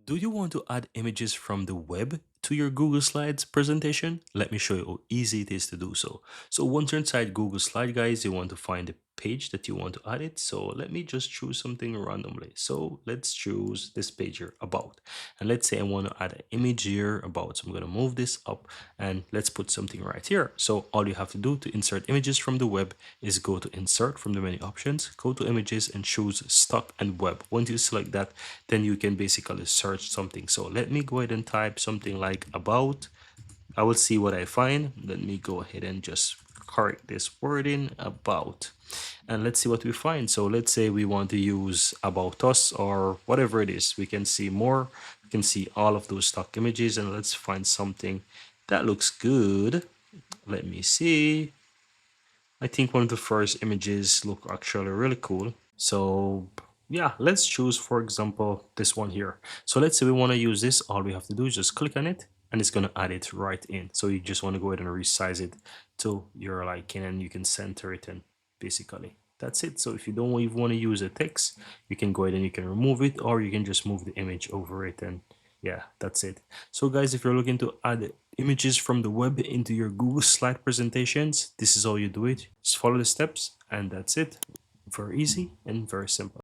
Do you want to add images from the web to your Google Slides presentation? Let me show you how easy it is to do so. So once you're inside Google Slide, guys, you want to find the page that you want to add it. So let me just choose something randomly. So let's choose this page here, about. And let's say I want to add an image here, about. So I'm going to move this up and let's put something right here. So all you have to do to insert images from the web is go to insert from the menu options, go to images and choose stock and web. Once you select that, then you can basically search something. So let me go ahead and type something like about. I will see what I find. Let me go ahead and just correct this wording, about, and let's see what we find. So let's say we want to use about us or whatever it is. We can see more, we can see all of those stock images, and let's find something that looks good. Let me see. I think one of the first images look actually really cool. So yeah, let's choose, for example, this one here. So let's say we want to use this. All we have to do is just click on it and it's going to add it right in. So you just want to go ahead and resize it to your liking and you can center it, and basically that's it. So if you don't even want to use a text, you can go ahead and you can remove it, or you can just move the image over it, and yeah, that's it. So guys, if you're looking to add images from the web into your Google slide presentations, this is all you do it. Just follow the steps and that's it. Very easy and very simple.